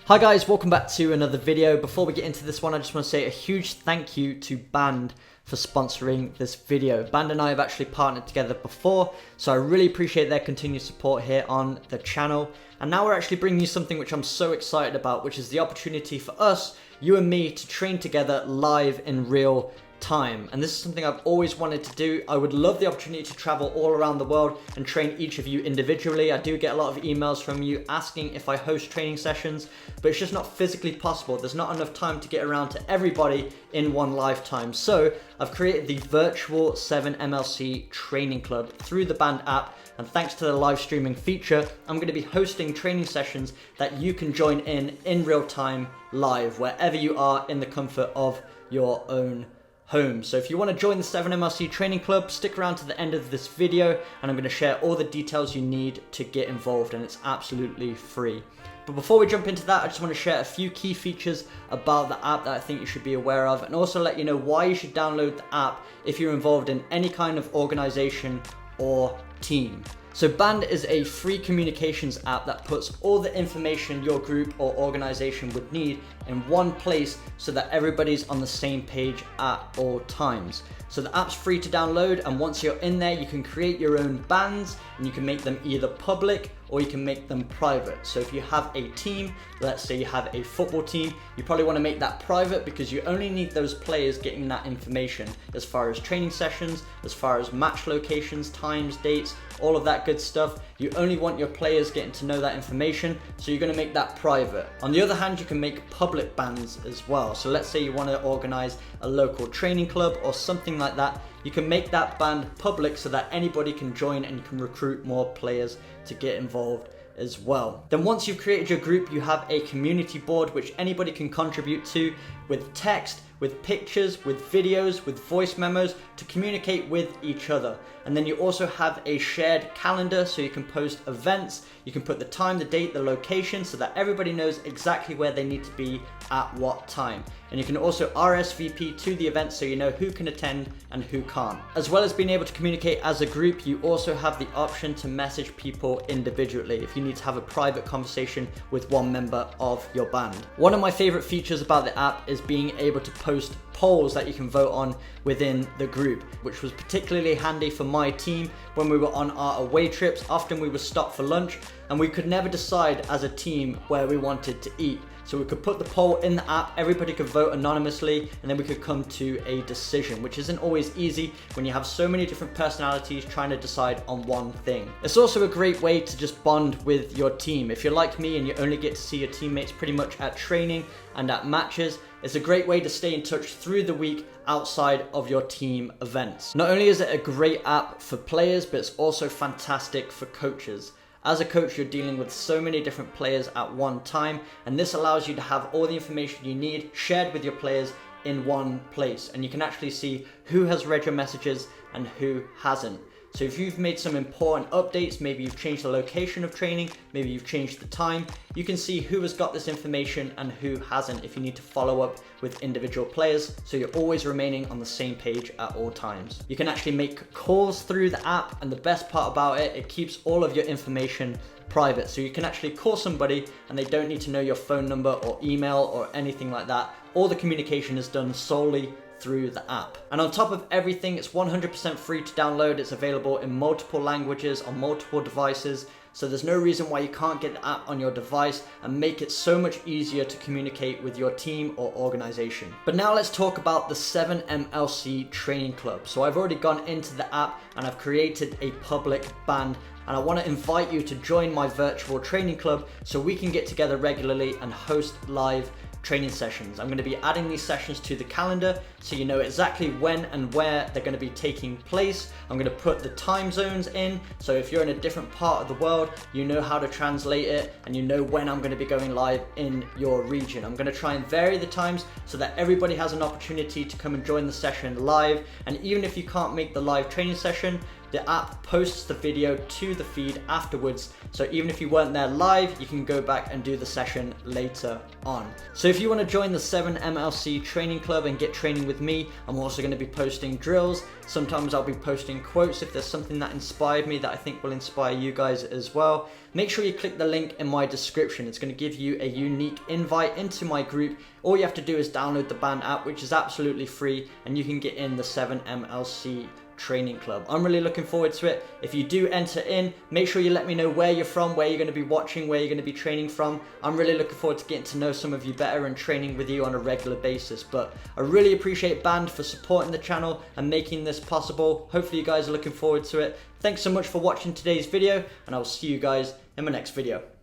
Hi guys, welcome back to another video. Before we get into this one, I just want to say a huge thank you to Band for sponsoring this video. Band and I have actually partnered together before, so I really appreciate their continued support here on the channel. And now we're actually bringing you something which I'm so excited about, which is the opportunity for us, you and me, to train together live in real time. And this is something I've always wanted to do. I would love the opportunity to travel all around the world and train each of you individually. I do get a lot of emails from you asking if I host training sessions, but it's just not physically possible. There's not enough time to get around to everybody in one lifetime. So I've created the virtual 7MLC training club through the Band app. And thanks to the live streaming feature, I'm going to be hosting training sessions that you can join in real time, live, wherever you are in the comfort of your own home. So if you want to join the 7MLC training club, stick around to the end of this video and I'm going to share all the details you need to get involved, and it's absolutely free. But before we jump into that, I just want to share a few key features about the app that I think you should be aware of, and also let you know why you should download the app if you're involved in any kind of organization or team. So Band is a free communications app that puts all the information your group or organization would need in one place so that everybody's on the same page at all times. So the app's free to download, and once you're in there, you can create your own bands and you can make them either public or you can make them private. So if you have a team, let's say you have a football team, you probably want to make that private because you only need those players getting that information as far as training sessions, as far as match locations, times, dates, all of that good stuff. You only want your players getting to know that information, so you're going to make that private. On the other hand, you can make public bands as well. So let's say you want to organize a local training club or something like that. You can make that band public so that anybody can join and you can recruit more players to get involved as well. Then once you've created your group, you have a community board which anybody can contribute to, with text, with pictures, with videos, with voice memos to communicate with each other. And then you also have a shared calendar so you can post events, you can put the time, the date, the location so that everybody knows exactly where they need to be at what time. And you can also RSVP to the event so you know who can attend and who can't. As well as being able to communicate as a group, you also have the option to message people individually if you need to have a private conversation with one member of your band. One of my favorite features about the app is being able to post polls that you can vote on within the group, which was particularly handy for my team when we were on our away trips. Often we would stop for lunch and we could never decide as a team where we wanted to eat. So we could put the poll in the app, everybody could vote anonymously, and then we could come to a decision, which isn't always easy when you have so many different personalities trying to decide on one thing. It's also a great way to just bond with your team. If you're like me and you only get to see your teammates pretty much at training and at matches, it's a great way to stay in touch through the week outside of your team events. Not only is it a great app for players, but it's also fantastic for coaches. As a coach, you're dealing with so many different players at one time, and this allows you to have all the information you need shared with your players in one place, and you can actually see who has read your messages and who hasn't. So if you've made some important updates, maybe you've changed the location of training, maybe you've changed the time, you can see who has got this information and who hasn't if you need to follow up with individual players, so you're always remaining on the same page at all times. You can actually make calls through the app, and the best part about it, it keeps all of your information private. So you can actually call somebody and they don't need to know your phone number or email or anything like that. All the communication is done solely through the app. And on top of everything, it's 100% free to download. It's available in multiple languages on multiple devices, so there's no reason why you can't get the app on your device and make it so much easier to communicate with your team or organization. But now let's talk about the 7MLC training club. So I've already gone into the app and I've created a public band, and I want to invite you to join my virtual training club so we can get together regularly and host live training sessions. I'm going to be adding these sessions to the calendar so you know exactly when and where they're going to be taking place. I'm going to put the time zones in, so if you're in a different part of the world, you know how to translate it and you know when I'm going to be going live in your region. I'm going to try and vary the times so that everybody has an opportunity to come and join the session live, and even if you can't make the live training session, the app posts the video to the feed afterwards, so even if you weren't there live, you can go back and do the session later on. So if you want to join the 7MLC training club and get training with me, I'm also going to be posting drills. Sometimes I'll be posting quotes if there's something that inspired me that I think will inspire you guys as well. make sure you click the link in my description. It's going to give you a unique invite into my group. All you have to do is download the Band app, which is absolutely free, and you can get in the 7MLC training club. I'm really looking forward to it. If you do enter in, make sure you let me know where you're from, where you're going to be watching, where you're going to be training from. I'm really looking forward to getting to know some of you better and training with you on a regular basis. But I really appreciate Band for supporting the channel and making this possible. Hopefully you guys are looking forward to it. Thanks so much for watching today's video, and I'll see you guys in my next video.